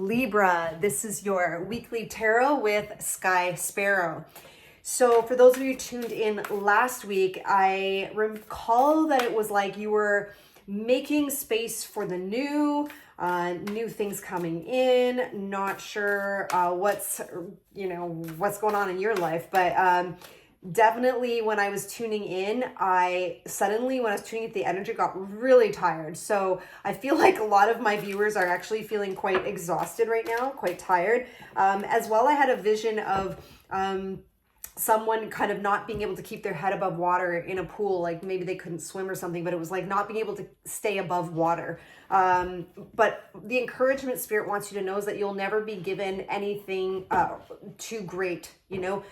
Libra, this is your weekly tarot with Sky Sparrow. So for those of you tuned in last week, I recall that it was like you were making space for the new things coming in, not sure what's going on in your life, but definitely when I was tuning in, when I was tuning in, the energy got really tired. So I feel like a lot of my viewers are actually feeling quite exhausted right now, quite tired. As well, I had a vision of someone kind of not being able to keep their head above water in a pool, like maybe they couldn't swim or something, but it was like not being able to stay above water. But the encouragement Spirit wants you to know is that you'll never be given anything too great, anything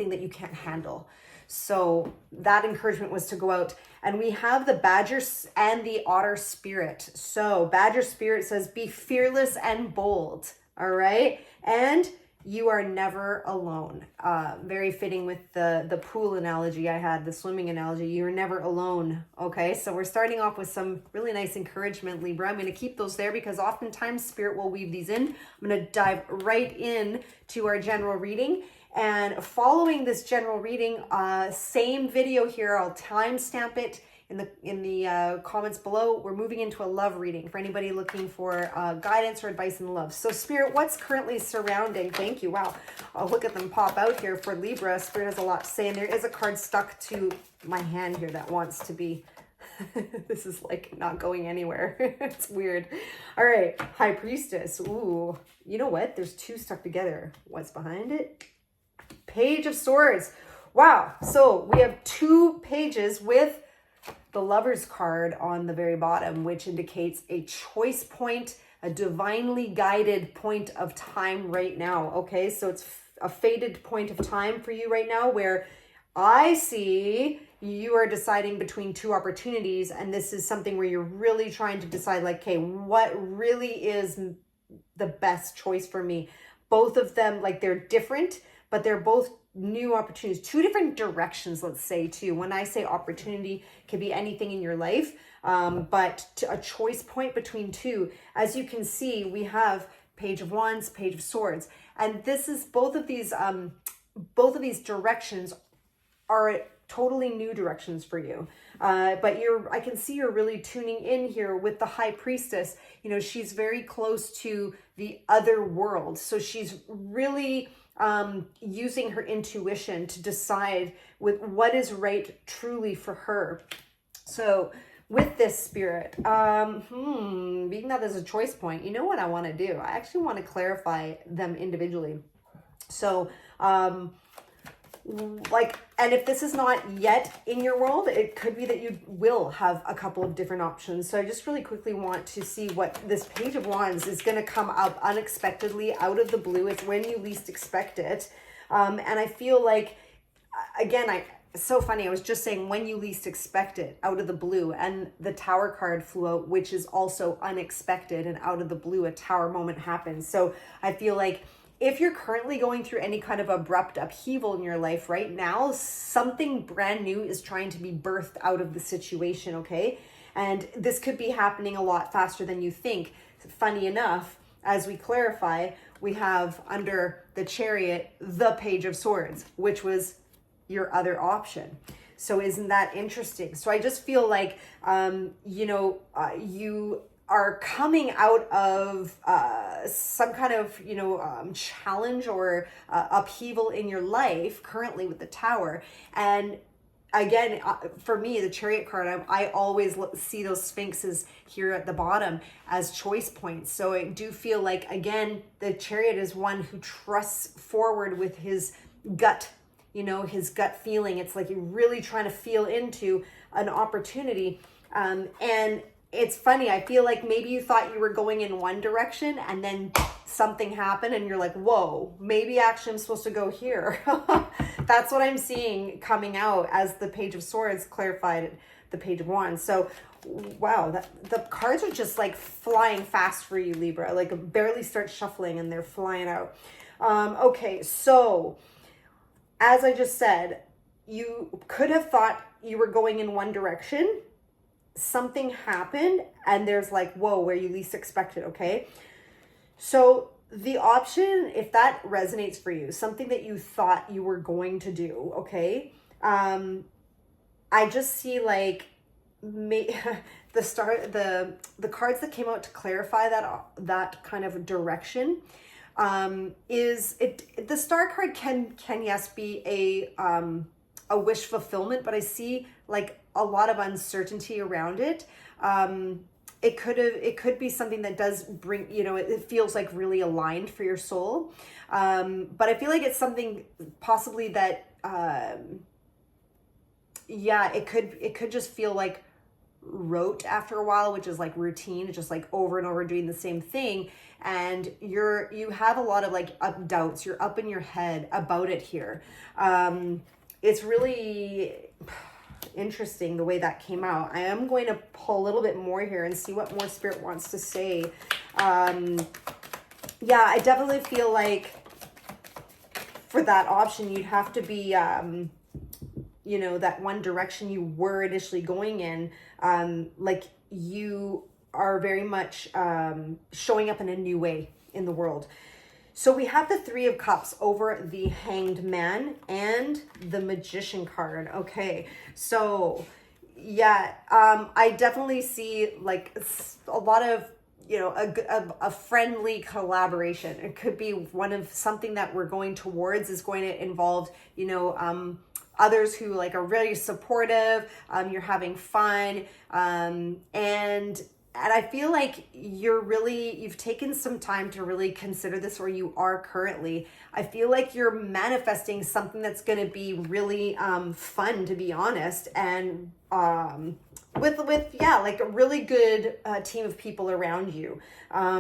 that you can't handle. So that encouragement was to go out. And we have the Badger and the Otter Spirit. So Badger Spirit says, be fearless and bold. All right. And you are never alone. Very fitting with the pool analogy I had, the swimming analogy. You're never alone. Okay, so we're starting off with some really nice encouragement, Libra. I'm going to keep those there because oftentimes Spirit will weave these in. I'm going to dive right in to our general reading. And following this general reading, same video here, I'll timestamp it in the comments below. We're moving into a love reading for anybody looking for guidance or advice in love. So Spirit, what's currently surrounding? Thank you. Wow. I'll look at them pop out here for Libra. Spirit has a lot to say, and there is a card stuck to my hand here that wants to be, this is like not going anywhere. It's weird. All right. High Priestess. Ooh, you know what? There's two stuck together. What's behind it? Page of Swords. Wow. So we have two pages with the Lover's card on the very bottom, which indicates a choice point, a divinely guided point of time right now. Okay, so it's a fated point of time for you right now where I see you are deciding between two opportunities, and this is something where you're really trying to decide, like, okay, what really is the best choice for me? Both of them, like, they're different, but they're both new opportunities, two different directions, let's say, too. When I say opportunity, it could be anything in your life, but a choice point between two. As you can see, we have Page of Wands, Page of Swords, and this is both of these directions are totally new directions for you. But I can see you're really tuning in here with the High Priestess. You know, she's very close to the other world, so she's really using her intuition to decide with what is right truly for her. So with this Spirit, being that there's a choice point, you know what I want to do? I actually want to clarify them individually. So, and if this is not yet in your world, it could be that you will have a couple of different options. So I just really quickly want to see what this Page of Wands is going to come up unexpectedly out of the blue. It's when you least expect it. And I feel like, again, it's so funny. I was just saying when you least expect it, out of the blue, and the Tower card flew out, which is also unexpected, and out of the blue, a Tower moment happens. So I feel like if you're currently going through any kind of abrupt upheaval in your life right now, something brand new is trying to be birthed out of the situation, okay? And this could be happening a lot faster than you think. Funny enough, as we clarify, we have under the Chariot, the Page of Swords, which was your other option. So isn't that interesting? So I just feel like, you are coming out of some kind of, challenge or upheaval in your life currently with the Tower. And again, for me, the Chariot card, I always see those sphinxes here at the bottom as choice points. So I do feel like, again, the Chariot is one who trusts forward with his gut, his gut feeling. It's like you're really trying to feel into an opportunity. And it's funny, I feel like maybe you thought you were going in one direction and then something happened and you're like, whoa, maybe actually I'm supposed to go here. That's what I'm seeing coming out as the Page of Swords clarified the Page of Wands. So, wow, the cards are just like flying fast for you, Libra. Like barely start shuffling and they're flying out. Okay, so as I just said, you could have thought you were going in one direction. Something happened and there's like, whoa, where you least expected, okay? So the option, if that resonates for you, something that you thought you were going to do, okay? I just see like the cards that came out to clarify that kind of direction is it. The star card can yes be a wish fulfillment, but I see like a lot of uncertainty around it. It could be something that does bring, it feels like really aligned for your soul. But I feel like it's something possibly that it could just feel like rote after a while, which is like routine, just like over and over doing the same thing. And you have a lot of like doubts. You're up in your head about it here. It's really interesting the way that came out. I am going to pull a little bit more here and see what more Spirit wants to say. I definitely feel like for that option, you'd have to be, that one direction you were initially going in, like you are very much showing up in a new way in the world. So we have the Three of Cups over the Hanged Man and the Magician card. Okay, so I definitely see like a lot of, a friendly collaboration. It could be one of something that we're going towards is going to involve, others who like are really supportive. You're having fun, and I feel like you've taken some time to really consider this, or you are currently. I feel like you're manifesting something that's going to be really fun, to be honest, and with like a really good team of people around you.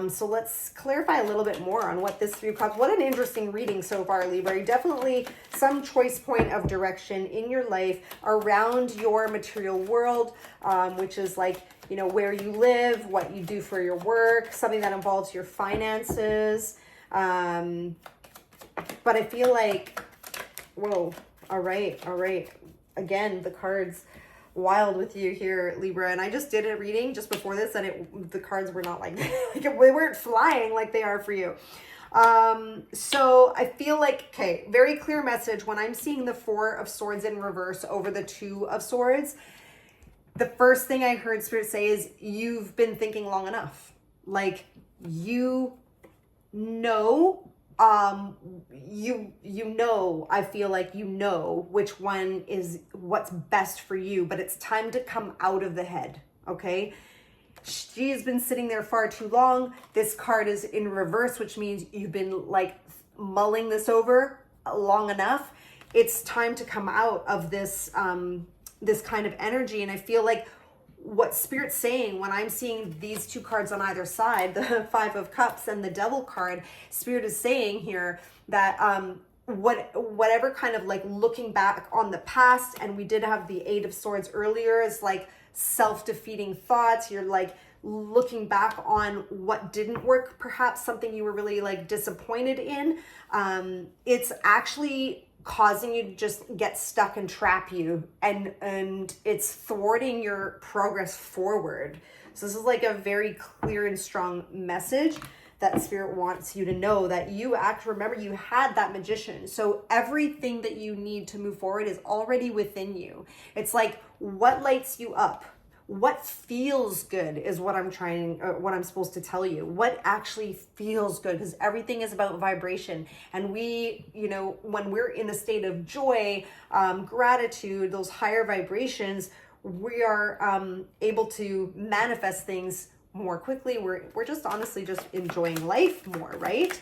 So let's clarify a little bit more on what this Three of Cups. What an interesting reading so far, Libra. Definitely some choice point of direction in your life around your material world, which is like, where you live, what you do for your work, something that involves your finances. But I feel like, whoa, all right. Again, the cards wild with you here, Libra. And I just did a reading just before this, and the cards were not like they weren't flying like they are for you. So I feel like, okay, very clear message when I'm seeing the Four of Swords in reverse over the Two of Swords. The first thing I heard Spirit say is you've been thinking long enough. Like I feel like which one is what's best for you, but it's time to come out of the head, okay? She has been sitting there far too long. This card is in reverse, which means you've been like mulling this over long enough. It's time to come out of this this kind of energy. And I feel like what Spirit's saying when I'm seeing these two cards on either side, the Five of Cups and the Devil card, Spirit is saying here that whatever kind of like looking back on the past, and we did have the Eight of Swords earlier, is like self-defeating thoughts. You're like looking back on what didn't work, perhaps something you were really like disappointed in. It's actually causing you to just get stuck and trap you, and it's thwarting your progress forward. So this is like a very clear and strong message that Spirit wants you to know, that remember you had that Magician. So everything that you need to move forward is already within you. It's like, what lights you up? What feels good is what I'm supposed to tell you. What actually feels good, because everything is about vibration. And we, when we're in a state of joy, gratitude, those higher vibrations, we are able to manifest things more quickly. We're just honestly just enjoying life more, right?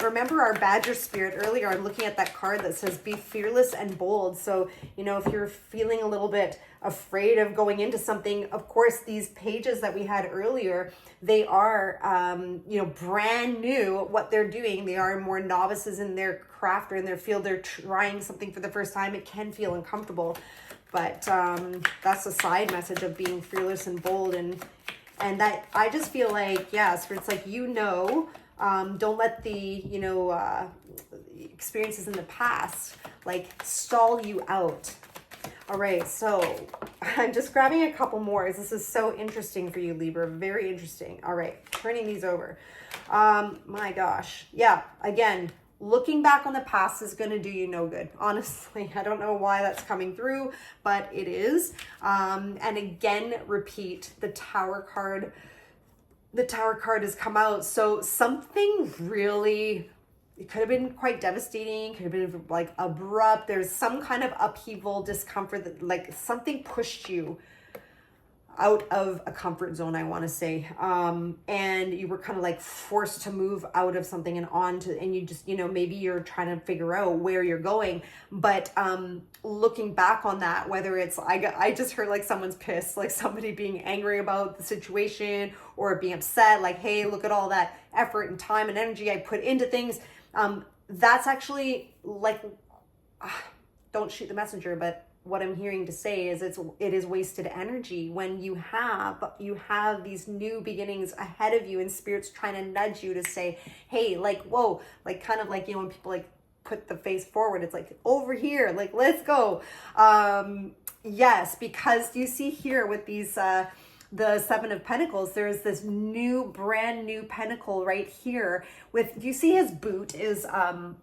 Remember our Badger Spirit earlier. I'm looking at that card that says be fearless and bold. So, if you're feeling a little bit afraid of going into something, of course, these pages that we had earlier, they are, brand new what they're doing. They are more novices in their craft or in their field. They're trying something for the first time. It can feel uncomfortable, but that's a side message of being fearless and bold. And that, I just feel like, Spirit's like, don't let the, experiences in the past, like, stall you out. All right, so I'm just grabbing a couple more. This is so interesting for you, Libra. Very interesting. All right, turning these over. My gosh. Yeah, again, looking back on the past is going to do you no good. Honestly, I don't know why that's coming through, but it is. And again, repeat, the Tower card. The Tower card has come out. So something really... It could have been quite devastating, could have been like abrupt. There's some kind of upheaval, discomfort, that like something pushed you out of a comfort zone, I want to say. And you were kind of like forced to move out of something and on to, and you just, you know, maybe you're trying to figure out where you're going. But looking back on that, whether it's, I just heard like someone's pissed, like somebody being angry about the situation or being upset, like, hey, look at all that effort and time and energy I put into things. That's actually like, don't shoot the messenger, but what I'm hearing to say is it is wasted energy when you have these new beginnings ahead of you, and Spirit's trying to nudge you to say, hey, like, whoa, like kind of like, you know, when people like put the face forward, it's like over here, like, let's go. Yes, because you see here with these, the Seven of Pentacles, there's this brand new pentacle right here with, you see his boot is a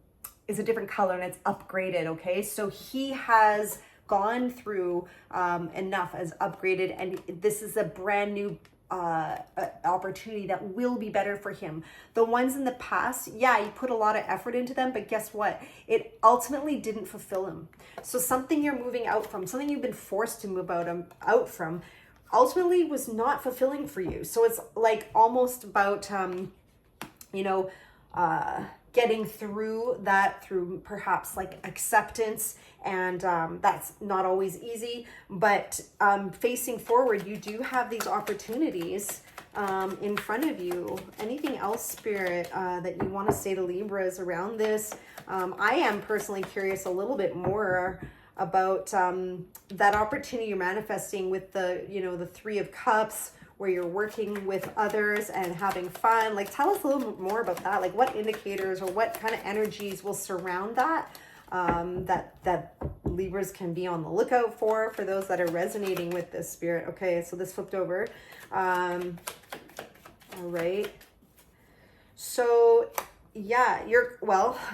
different color and it's upgraded. Okay. So he has gone through, enough, as upgraded. And this is a brand new, opportunity that will be better for him. The ones in the past, yeah, he put a lot of effort into them, but guess what? It ultimately didn't fulfill him. So something you're moving out from, something you've been forced to move out from, ultimately was not fulfilling for you. So it's like almost about, you know, getting through that through perhaps like acceptance. And that's not always easy, but facing forward, you do have these opportunities in front of you. Anything else, Spirit, that you want to say to Libras around this? I am personally curious a little bit more about that opportunity you're manifesting with the, you know, the Three of Cups, where you're working with others and having fun. Like, tell us a little bit more about that. Like, what indicators or what kind of energies will surround that, that Libras can be on the lookout for those that are resonating with this, Spirit. Okay, so this flipped over. All right. So yeah,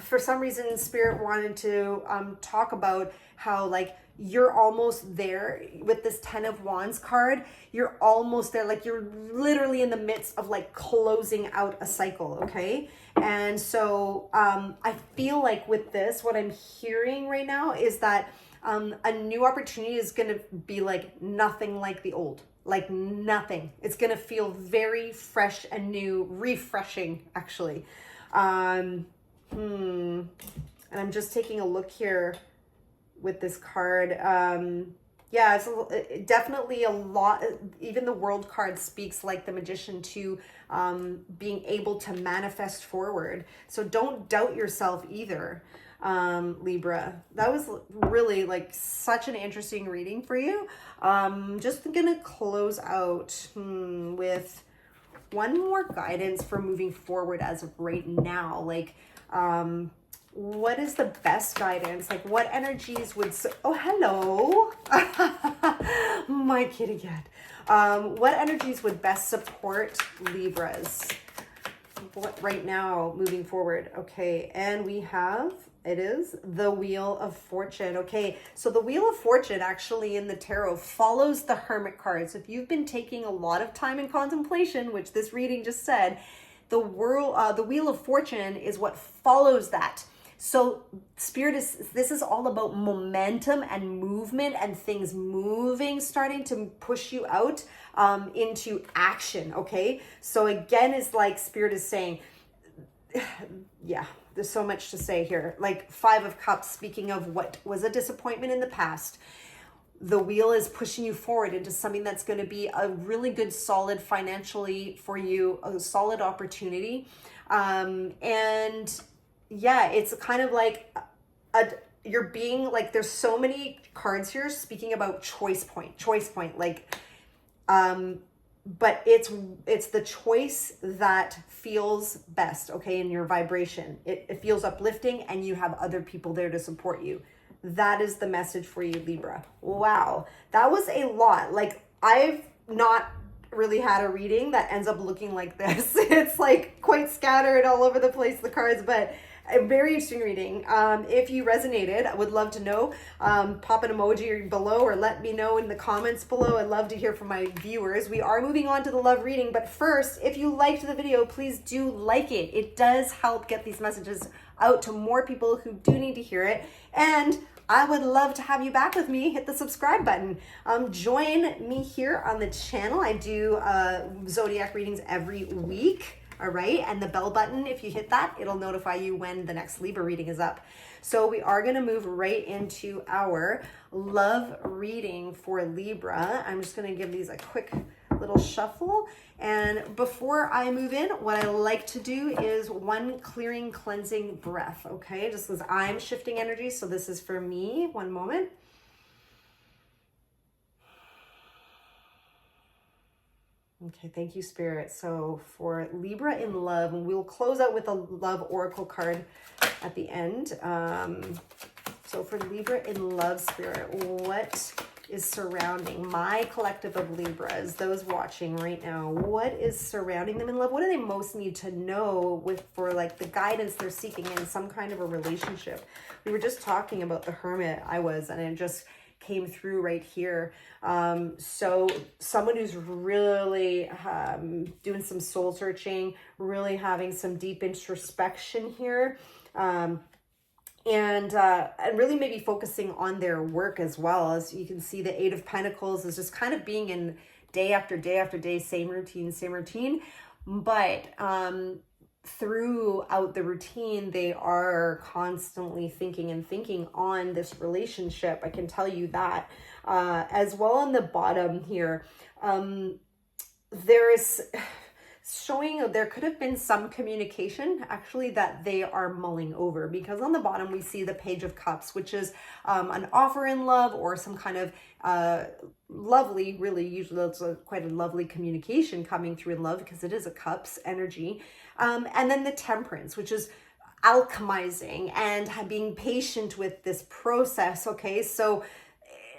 for some reason, Spirit wanted to talk about how, like, you're almost there with this Ten of Wands card. You're almost there. Like, you're literally in the midst of like closing out a cycle. Okay. And so I feel like with this, what I'm hearing right now is that a new opportunity is going to be like nothing like the old, like nothing. It's going to feel very fresh and new, refreshing, actually. And I'm just taking a look here with this card. Yeah, it's definitely a lot. Even the World card speaks like the Magician to being able to manifest forward. So don't doubt yourself either, Libra. That was really like such an interesting reading for you. Just gonna close out with one more guidance for moving forward as of right now. Like, what is the best guidance? Like, what energies would... Oh, hello. My kitty cat. What energies would best support Libras? What right now, moving forward? Okay, and we have... It is the Wheel of Fortune. Okay, so the Wheel of Fortune actually in the tarot follows the Hermit card. So if you've been taking a lot of time in contemplation, which this reading just said, the Wheel of Fortune is what follows that. So this is all about momentum and movement and things moving, starting to push you out into action. Okay, so again, it's like Spirit is saying, yeah, there's so much to say here. Like Five of Cups, speaking of what was a disappointment in the past, the wheel is pushing you forward into something that's going to be a really good, solid financially for you, a solid opportunity. And yeah, it's kind of like you're being like, there's so many cards here speaking about choice point, like, but it's the choice that feels best, okay, in your vibration. It feels uplifting and you have other people there to support you. that is the message for you, Libra. Wow, that was a lot. Like, I've not really had a reading that ends up looking like this. It's like quite scattered all over the place, the cards, but a very interesting reading. If you resonated, I would love to know. Pop an emoji below or let me know in the comments below. I'd love to hear from my viewers. We are moving on to the love reading, but first, if you liked the video, please do like it. It does help get these messages out to more people who do need to hear it. And I would love to have you back with me. Hit the subscribe button. Join me here on the channel. I do zodiac readings every week. All right, and the bell button, if you hit that, it'll notify you when the next Libra reading is up. So we are going to move right into our love reading for Libra. I'm just going to give these a quick little shuffle. And before I move in, what I like to do is one clearing, cleansing breath, okay? Just as I'm shifting energy, so this is for me. One moment. Okay, thank you, Spirit. So for Libra in love, and we'll close out with a love oracle card at the end. So for Libra in love, Spirit, what is surrounding my collective of Libras, those watching right now? What is surrounding them in love? What do they most need to know for like the guidance they're seeking in some kind of a relationship? We were just talking about the Hermit and it just came through right here. So someone who's really doing some soul searching, really having some deep introspection here, and really maybe focusing on their work as well. As you can see, the Eight of Pentacles is just kind of being in day after day after day, same routine, but throughout the routine, they are constantly thinking on this relationship. I can tell you that. As well on the bottom here, there is showing there could have been some communication actually that they are mulling over, because on the bottom we see the Page of Cups, which is an offer in love or some kind of lovely, really usually it's quite a lovely communication coming through in love, because it is a Cups energy. And then the Temperance, which is alchemizing and being patient with this process. Okay, so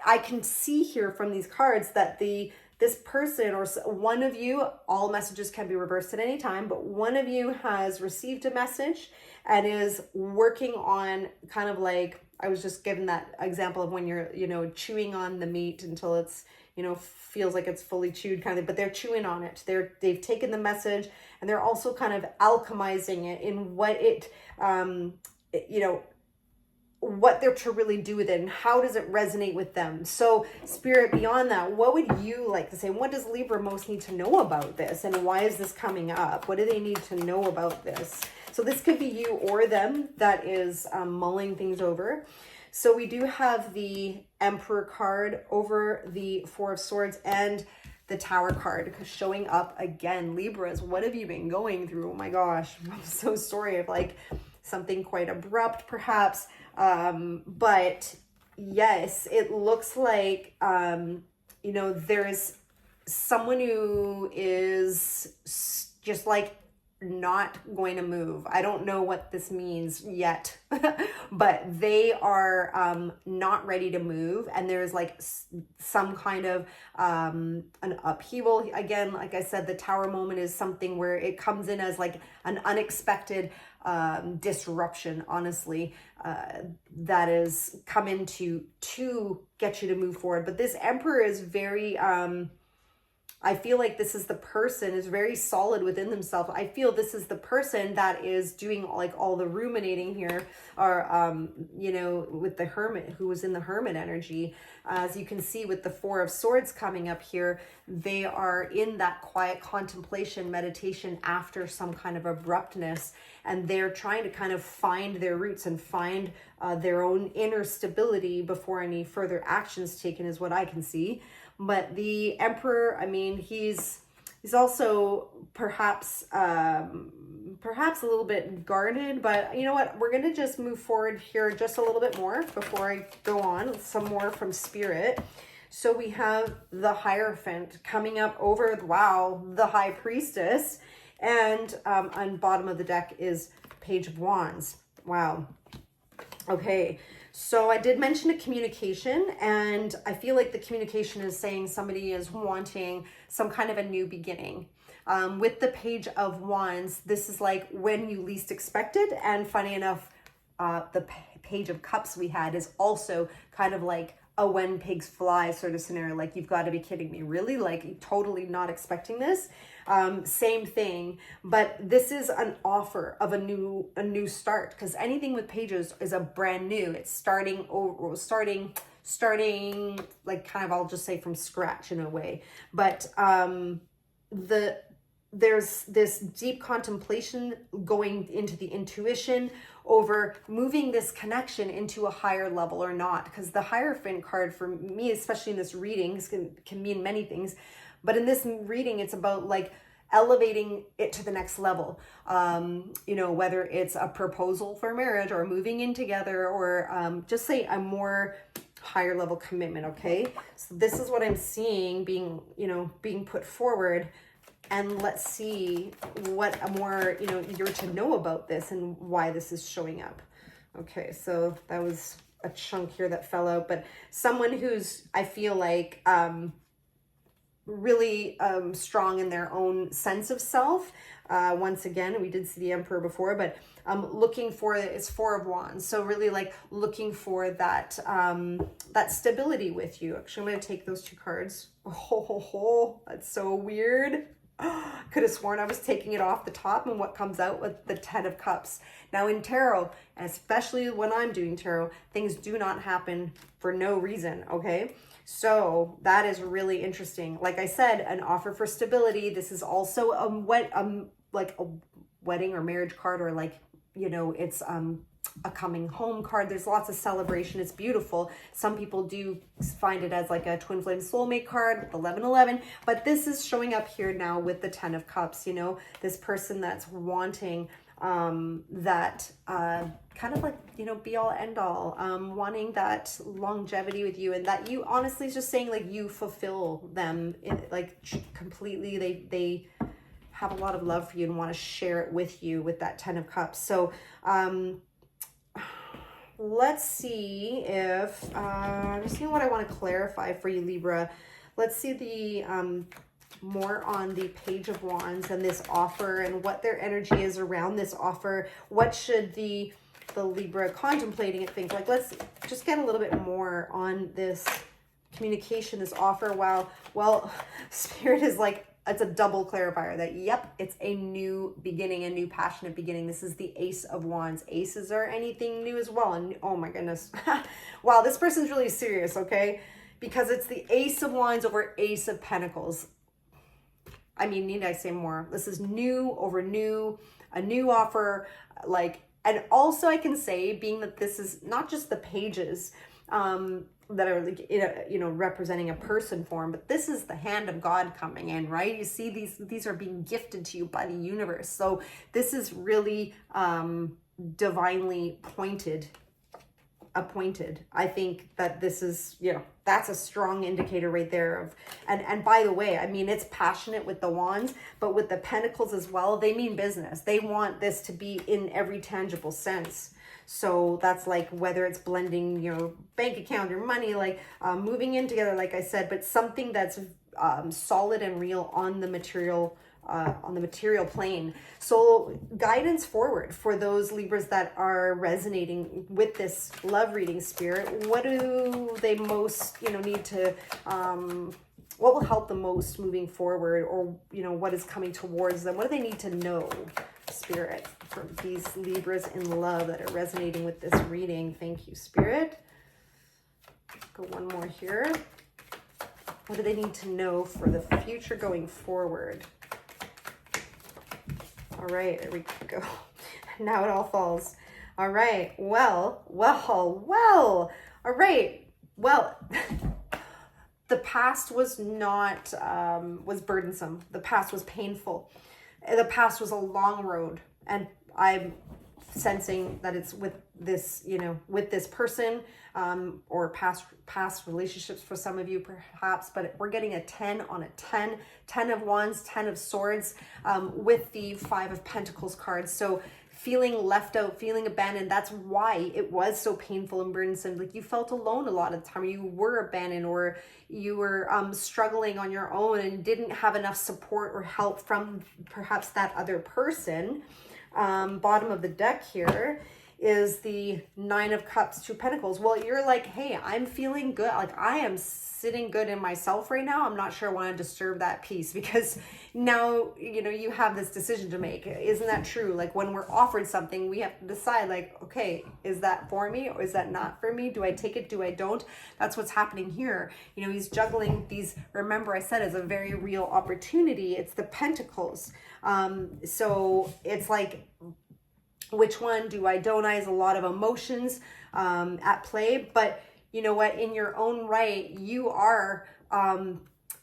I can see here from these cards that this person or one of you, all messages can be reversed at any time, but one of you has received a message and is working on kind of like, I was just given that example of when you're, chewing on the meat until it's, feels like it's fully chewed kind of, but they're chewing on it. They've taken the message and they're also kind of alchemizing it in what it, what they're to really do with it and how does it resonate with them. So Spirit, beyond that, what would you like to say? What does Libra most need to know about this, and why is this coming up? What do they need to know about this? So this could be you or them that is mulling things over. So we do have the Emperor card over the Four of Swords and the Tower card showing up again. Libras, what have you been going through? Oh my gosh, I'm so sorry of like something quite abrupt perhaps. But yes, it looks like, there's someone who is just like not going to move. I don't know what this means yet, but they are not ready to move. And there's like some kind of an upheaval. Again, like I said, the Tower moment is something where it comes in as like an unexpected disruption, honestly, that is come in to get you to move forward. But this Emperor is very, I feel like this is the person is very solid within themselves. I feel this is the person that is doing like all the ruminating here, or, with the Hermit, who was in the Hermit energy. As you can see with the Four of Swords coming up here, they are in that quiet contemplation, meditation after some kind of abruptness. And they're trying to kind of find their roots and find their own inner stability before any further actions taken, is what I can see. But the Emperor, I mean, he's also perhaps a little bit guarded, but you know what? We're going to just move forward here just a little bit more before I go on. Some more from Spirit. So we have the Hierophant coming up over, wow, the High Priestess. And on bottom of the deck is Page of Wands. Wow. Okay. So I did mention a communication, and I feel like the communication is saying somebody is wanting some kind of a new beginning. With the Page of Wands, this is like when you least expect it. And funny enough, the Page of Cups we had is also kind of like a when pigs fly sort of scenario. Like, you've got to be kidding me, really? Like, totally not expecting this. Same thing, but this is an offer of a new start, because anything with pages is a brand new. It's starting like kind of, I'll just say, from scratch in a way. But there's this deep contemplation going into the intuition over moving this connection into a higher level or not. Because the Hierophant card for me, especially in this reading, can mean many things. But in this reading, it's about like elevating it to the next level. Whether it's a proposal for marriage or moving in together, or just say a more higher level commitment. Okay. So this is what I'm seeing being put forward. And let's see what more, you're to know about this and why this is showing up. Okay, so that was a chunk here that fell out, but someone who's, I feel like, really strong in their own sense of self. Once again, we did see the Emperor before, but looking for, it's Four of Wands. So really like looking for that, that stability with you. Actually, I'm going to take those two cards. Oh, that's so weird. Could have sworn I was taking it off the top, and what comes out with the Ten of Cups. Now in tarot, especially when I'm doing tarot, things do not happen for no reason, okay? So that is really interesting. Like I said, an offer for stability. This is also like a wedding or marriage card, or like, it's a coming home card. There's lots of celebration. It's beautiful. Some people do find it as like a twin flame soulmate card with 1111, but this is showing up here now with the Ten of Cups. This person that's wanting that kind of like, be all end all, wanting that longevity with you, and that you honestly is just saying like you fulfill them like completely. They have a lot of love for you and want to share it with you with that Ten of Cups. So let's see if I'm just seeing what I want to clarify for you, Libra. Let's see the more on the Page of Wands and this offer, and what their energy is around this offer. What should the Libra contemplating it think? Like, let's just get a little bit more on this communication, this offer. Wow. Well, Spirit is like, it's a double clarifier that, yep, it's a new beginning, a new passionate beginning. This is the Ace of Wands. Aces are anything new as well. And oh my goodness. Wow, this person's really serious, okay? Because it's the Ace of Wands over Ace of Pentacles. I mean, need I say more? This is new over new, a new offer. Like, and also I can say, being that this is not just the pages, that are like, representing a person form, but this is the hand of God coming in, right? You see, these are being gifted to you by the universe. So this is really divinely appointed. I think that this is, that's a strong indicator right there of, and by the way, I mean, it's passionate with the wands, but with the pentacles as well, they mean business. They want this to be in every tangible sense. So that's like, whether it's blending your bank account, your money, like moving in together, like I said, but something that's solid and real on the material plane. So guidance forward for those Libras that are resonating with this love reading, Spirit. What do they most, need to, what will help the most moving forward, or, what is coming towards them? What do they need to know, Spirit, for these Libras in love that are resonating with this reading? Thank you, Spirit. Go one more here. What do they need to know for the future going forward? All right, there we go. Now it all falls. All right, well. All right, well, the past was not, was burdensome. The past was painful. The past was a long road, and I'm sensing that it's with this, with this person, or past relationships for some of you perhaps, but we're getting a 10 on a 10 of Wands, 10 of Swords, with the 5 of Pentacles cards. So feeling left out, feeling abandoned. That's why it was so painful and burdensome. Like you felt alone a lot of the time. You were abandoned, or you were struggling on your own and didn't have enough support or help from perhaps that other person. Bottom of the deck here is the Nine of Cups, Two Pentacles. Well, you're like, hey, I'm feeling good. Like I am sitting good in myself right now. I'm not sure I want to disturb that peace, because now, you know, you have this decision to make. Isn't that true? Like when we're offered something, we have to decide like, okay, is that for me or is that not for me? Do I take it? Do I don't? That's what's happening here. You know, he's juggling these, remember I said, it's a very real opportunity. It's the Pentacles. So it's like, which one do I, don't I? Is a lot of emotions at play. But you know what, in your own right, you are,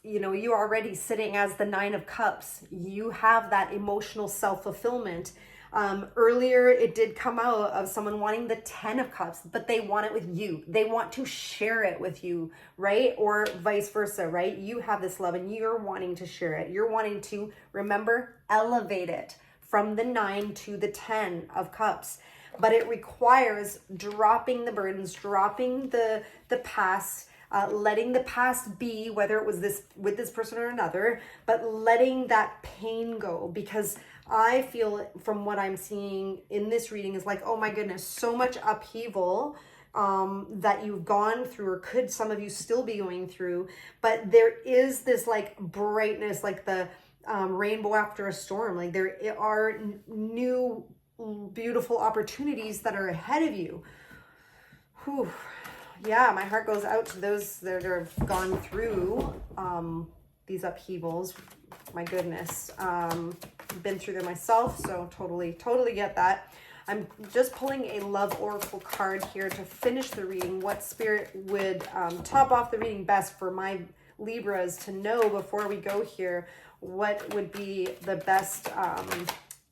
you know, you're already sitting as the Nine of Cups. You have that emotional self-fulfillment. Earlier, it did come out of someone wanting the 10 of Cups, but they want it with you. They want to share it with you, right? Or vice versa, right? You have this love and you're wanting to share it. You're wanting to, remember, elevate it from the 9 to the 10 of Cups. But it requires dropping the burdens, dropping the past, letting the past be, whether it was this with this person or another, but letting that pain go. Because I feel from what I'm seeing in this reading is like, oh my goodness, so much upheaval that you've gone through, or could some of you still be going through. But there is this like brightness, like the rainbow after a storm. Like there are new beautiful opportunities that are ahead of you. Whew. Yeah, my heart goes out to those that have gone through these upheavals. My goodness. Been through them myself, so totally get that. I'm just pulling a love oracle card here to finish the reading. What spirit would top off the reading best for my Libras to know before we go here? What would be the best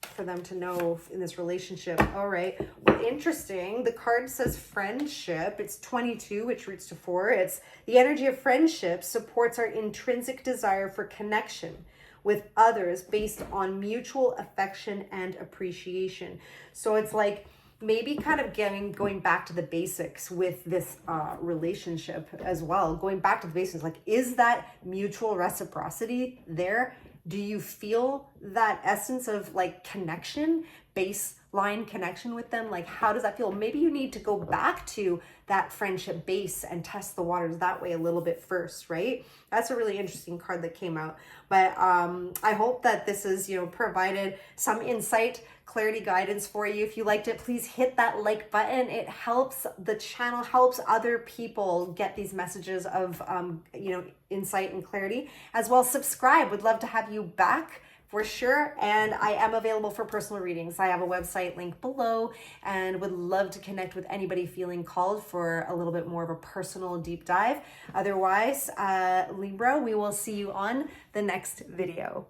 for them to know in this relationship? All right. Well, interesting. The card says friendship. It's 22, which roots to 4. It's the energy of friendship supports our intrinsic desire for connection with others based on mutual affection and appreciation. So it's like maybe kind of going back to the basics with this relationship as well. Going back to the basics, like, is that mutual reciprocity there? Do you feel that essence of like connection, baseline connection with them? Like, how does that feel? Maybe you need to go back to that friendship base and test the waters that way a little bit first, right? That's a really interesting card that came out. But I hope that this has, you know, provided some insight, clarity, guidance for you. If you liked it, please hit that like button. It helps the channel, helps other people get these messages of, you know, insight and clarity. As well, subscribe. Would love to have you back for sure. And I am available for personal readings. I have a website link below and would love to connect with anybody feeling called for a little bit more of a personal deep dive. Otherwise, Libra, we will see you on the next video.